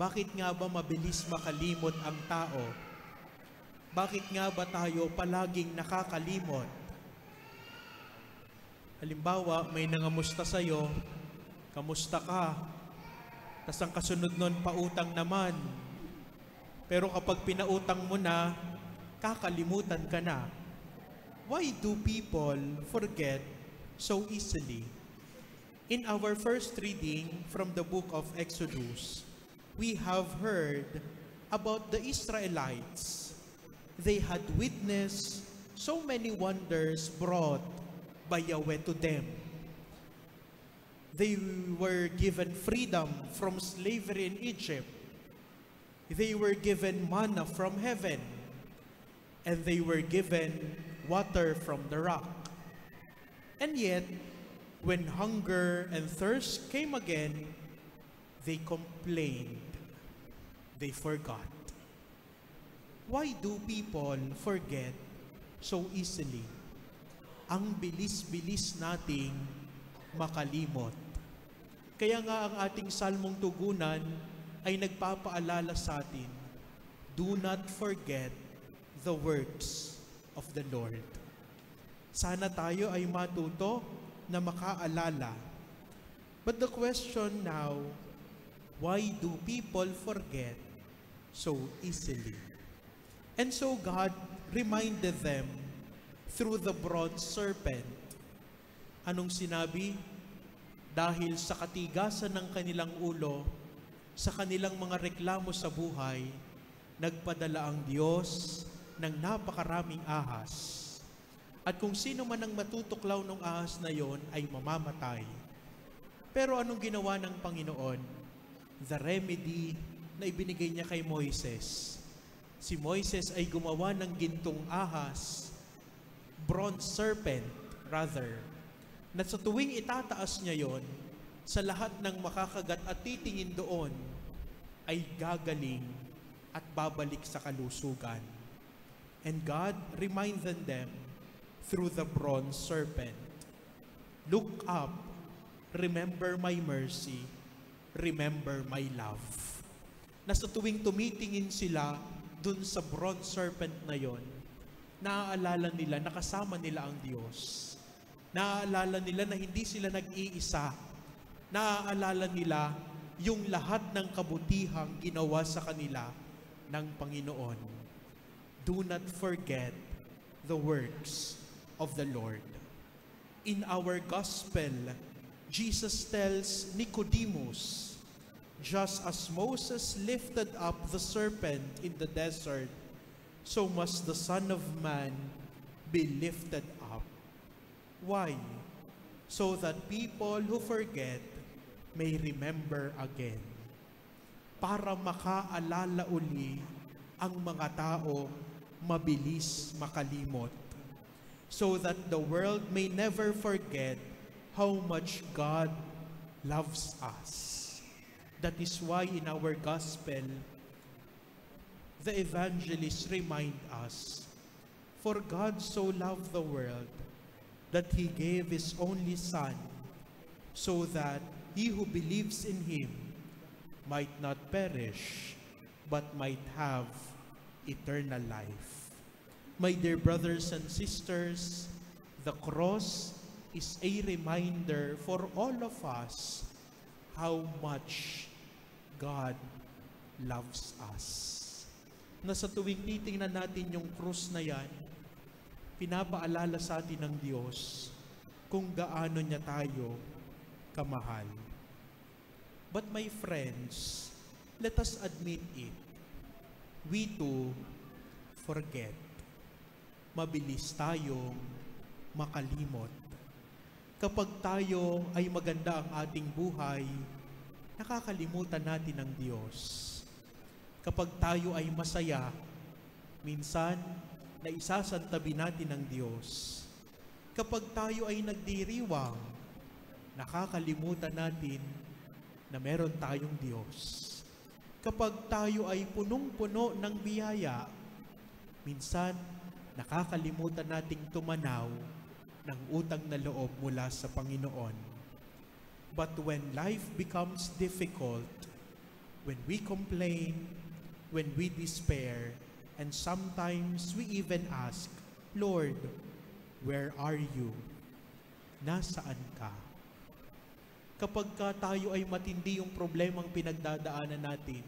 Bakit nga ba mabilis makalimot ang tao? Bakit nga ba tayo palaging nakakalimot? Halimbawa, may nangamusta sa'yo, kamusta ka? Tas ang kasunod nun, pautang naman. Pero kapag pinautang mo na, kakalimutan ka na. Why do people forget so easily? In our first reading from the book of Exodus, we have heard about the Israelites. They had witnessed so many wonders brought by Yahweh to them. They were given freedom from slavery in Egypt. They were given manna from heaven. And they were given water from the rock. And yet, when hunger and thirst came again, they complained. They forgot. Why do people forget so easily? Ang bilis-bilis nating makalimot. Kaya nga ang ating salmong tugunan ay nagpapaalala sa atin, do not forget the works of the Lord. Sana tayo ay matuto na makaalala. But the question now, why do people forget so easily? And so God reminded them through the bronze serpent. Anong sinabi? Dahil sa katigasan ng kanilang ulo, sa kanilang mga reklamo sa buhay, nagpadala ang Diyos ng napakaraming ahas. At kung sino man ang matutuklaw ng ahas na yon ay mamamatay. Pero anong ginawa ng Panginoon? The remedy na ibinigay niya kay Moises. Si Moises ay gumawa ng gintong ahas, bronze serpent rather, na sa tuwing itataas niya yon, sa lahat ng makakagat at titingin doon, ay gagaling at babalik sa kalusugan. And God reminded them through the bronze serpent, look up, remember my mercy, remember my love. Na sa tuwing tumitingin sila dun sa bronze serpent na yon, naaalala nila, nakasama nila ang Diyos. Naaalala nila na hindi sila nag-iisa. Naaalala nila yung lahat ng kabutihang ginawa sa kanila ng Panginoon. Do not forget the works of the Lord. In our gospel, Jesus tells Nicodemus, just as Moses lifted up the serpent in the desert, so must the Son of Man be lifted up. Why? So that people who forget may remember again. Para makaalala uli ang mga tao mabilis makalimot. So that the world may never forget how much God loves us. That is why in our gospel, the evangelists remind us, for God so loved the world that He gave His only Son, so that he who believes in Him might not perish, but might have eternal life. My dear brothers and sisters, the cross is a reminder for all of us how much God loves us. Na sa tuwing titingnan natin yung krus na yan, pinapaalala sa atin ng Diyos kung gaano niya tayo kamahal. But my friends, let us admit it. We too forget. Mabilis tayong makalimot. Kapag tayo ay maganda ang ating buhay, nakakalimutan natin ang Diyos. Kapag tayo ay masaya, minsan naisasantabi natin ang Diyos. Kapag tayo ay nagdiriwang, nakakalimutan natin na meron tayong Diyos. Kapag tayo ay punong-puno ng biyaya, minsan nakakalimutan nating tumanaw ng utang na loob mula sa Panginoon. But when life becomes difficult, when we complain, when we despair, and sometimes we even ask, Lord, where are you? Nasaan ka? Kapag tayo ay matindi yung problemang pinagdadaanan natin,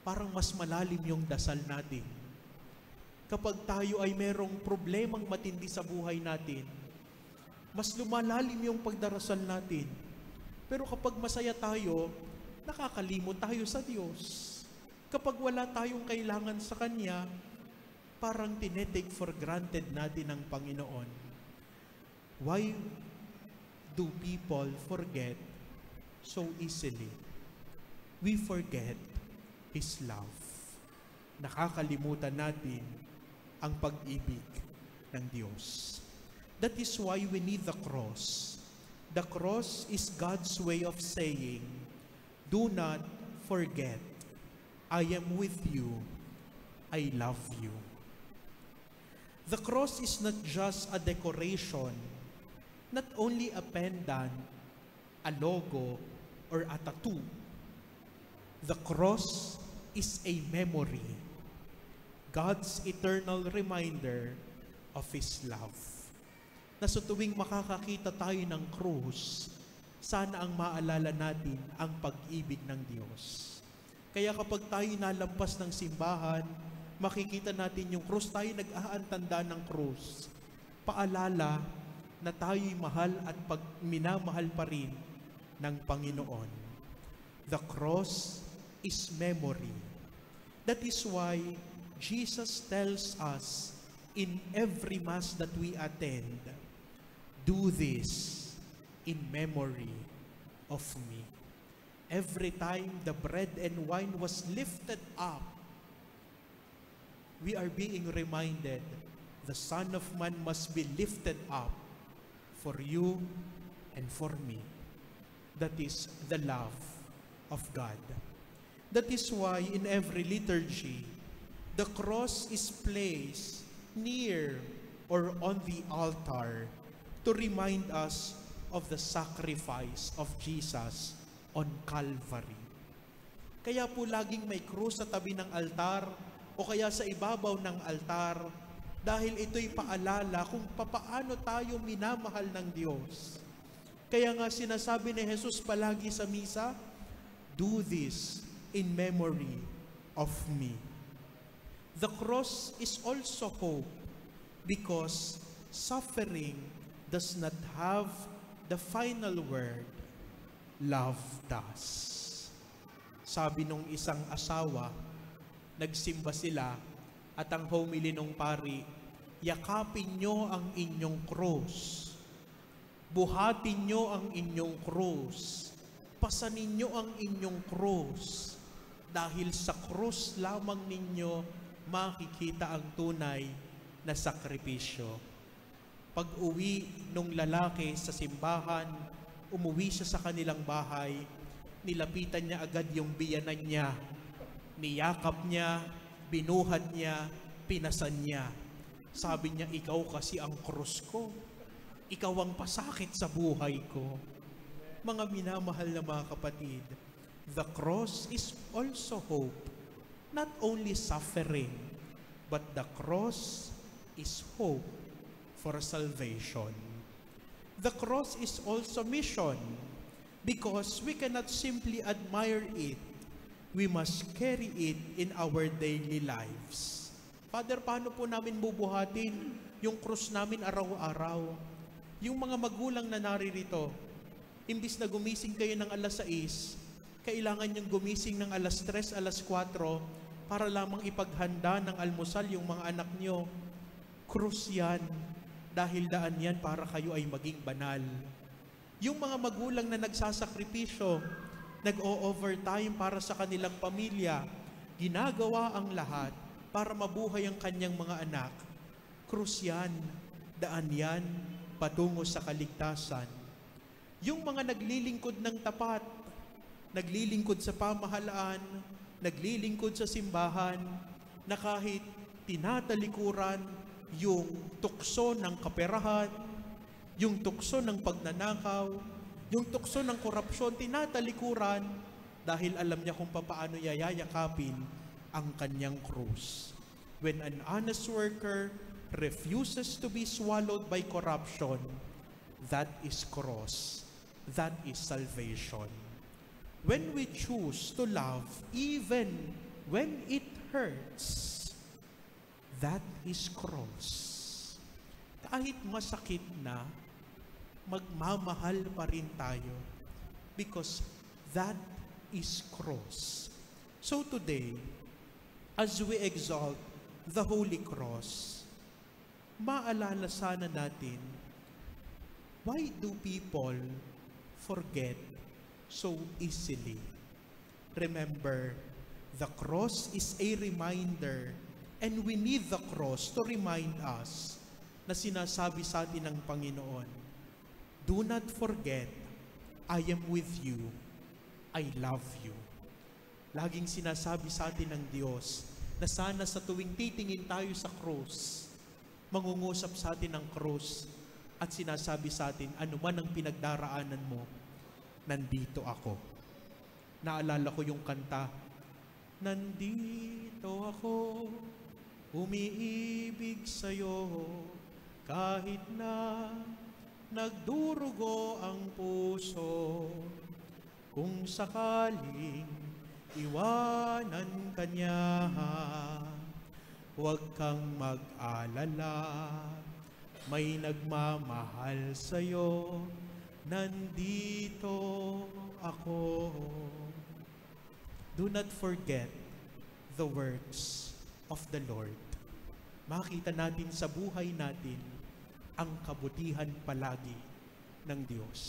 parang mas malalim yung dasal natin. Kapag tayo ay merong problemang matindi sa buhay natin, mas lumalalim yung pagdarasal natin. Pero kapag masaya tayo, nakakalimot tayo sa Diyos. Kapag wala tayong kailangan sa Kanya, parang tinetake for granted natin ang Panginoon. Why do people forget so easily? We forget His love. Nakakalimutan natin ang pag-ibig ng Diyos. That is why we need the cross. The cross is God's way of saying, do not forget. I am with you. I love you. The cross is not just a decoration, not only a pendant, a logo, or a tattoo. The cross is a memory, God's eternal reminder of His love. Na sa tuwing makakakita tayo ng krus, sana ang maalala natin ang pag-ibig ng Diyos. Kaya kapag tayo nalampas ng simbahan, makikita natin yung krus, tayo nag-aantanda ng krus. Paalala na tayo'y mahal at minamahal pa rin ng Panginoon. The cross is memory. That is why Jesus tells us in every Mass that we attend, do this in memory of me. Every time the bread and wine was lifted up, we are being reminded the Son of Man must be lifted up for you and for me. That is the love of God. That is why in every liturgy, the cross is placed near or on the altar to remind us of the sacrifice of Jesus on Calvary. Kaya po laging may krus sa tabi ng altar o kaya sa ibabaw ng altar dahil ito'y paalala kung papaano tayo minamahal ng Diyos. Kaya nga sinasabi ni Jesus palagi sa misa, do this in memory of me. The cross is also hope because suffering does not have the final word. Love does. Sabi nung isang asawa, nagsimba sila at ang homily nung pari, yakapin nyo ang inyong krus. Buhatin nyo ang inyong krus. Pasanin nyo ang inyong krus. Dahil sa krus lamang ninyo makikita ang tunay na sakripisyo. Pag-uwi nung lalaki sa simbahan, umuwi siya sa kanilang bahay, nilapitan niya agad yung biyanan niya, niyakap niya, binuhat niya, pinasan niya. Sabi niya, ikaw kasi ang krus ko. Ikaw ang pasakit sa buhay ko. Mga minamahal na mga kapatid, the cross is also hope. Not only suffering, but the cross is hope for salvation. The cross is also mission because we cannot simply admire it. We must carry it in our daily lives. Father, paano po namin bubuhatin yung krus namin araw-araw? Yung mga magulang na naririto, imbis na gumising kayo ng alas 6, kailangan yung gumising ng alas 3, alas 4 para lamang ipaghanda ng almusal yung mga anak nyo. Krus yan. Dahil daan yan para kayo ay maging banal. Yung mga magulang na nagsasakripisyo, nag-o-overtime para sa kanilang pamilya, ginagawa ang lahat para mabuhay ang kanyang mga anak. Krus yan, daan yan, patungo sa kaligtasan. Yung mga naglilingkod ng tapat, naglilingkod sa pamahalaan, naglilingkod sa simbahan, na kahit tinatalikuran yung tukso ng kaperahan, yung tukso ng pagnanakaw, yung tukso ng korupsyon, tinatalikuran, dahil alam niya kung paano yayakapin ang kanyang krus. When an honest worker refuses to be swallowed by corruption, that is cross. That is salvation. When we choose to love even when it hurts, that is cross. Kahit masakit na, magmamahal pa rin tayo because that is cross. So today, as we exalt the Holy Cross, maalala sana natin, why do people forget so easily? Remember, the cross is a reminder, and we need the cross to remind us na sinasabi sa atin ng Panginoon, do not forget, I am with you, I love you. Laging sinasabi sa atin ng Diyos na sana sa tuwing titingin tayo sa krus, mangungusap sa atin ng krus at sinasabi sa atin, ano man ang pinagdaraanan mo, nandito ako. Naalala ko yung kanta, nandito ako, umiibig sa'yo, kahit na nagdurugo ang puso, kung sakaling iwanan ka niya, huwag kang mag-alala, may nagmamahal sa'yo, nandito ako. Do not forget the words of the Lord. Makita natin sa buhay natin ang kabutihan palagi ng Diyos.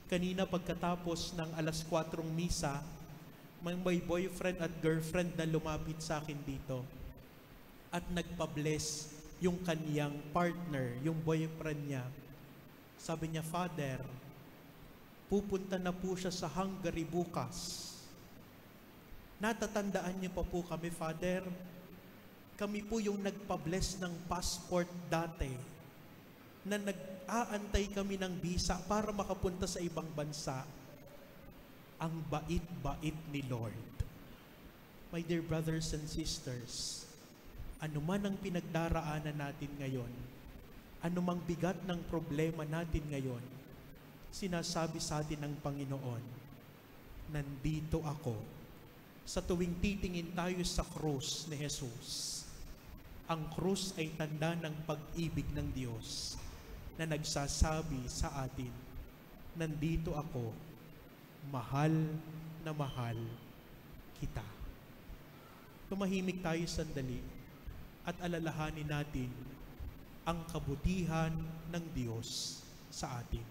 Kanina pagkatapos ng 4:00 misa, may boyfriend at girlfriend na lumapit sa akin dito at nagpa-bless yung kaniyang partner, yung boyfriend niya. Sabi niya, Father, pupunta na po siya sa Hungary bukas. Natatandaan niyo pa po kami, Father. Kami po yung nagpa-bless ng passport dati na nag-aantay kami ng visa para makapunta sa ibang bansa. Ang bait-bait ni Lord. My dear brothers and sisters, ano man ang pinagdaraanan natin ngayon, ano mang bigat ng problema natin ngayon, sinasabi sa atin ng Panginoon, nandito ako. Sa tuwing titingin tayo sa krus ni Jesus, ang krus ay tanda ng pag-ibig ng Diyos na nagsasabi sa atin, nandito ako, mahal na mahal kita. Tumahimik tayo sandali at alalahanin natin ang kabutihan ng Diyos sa atin.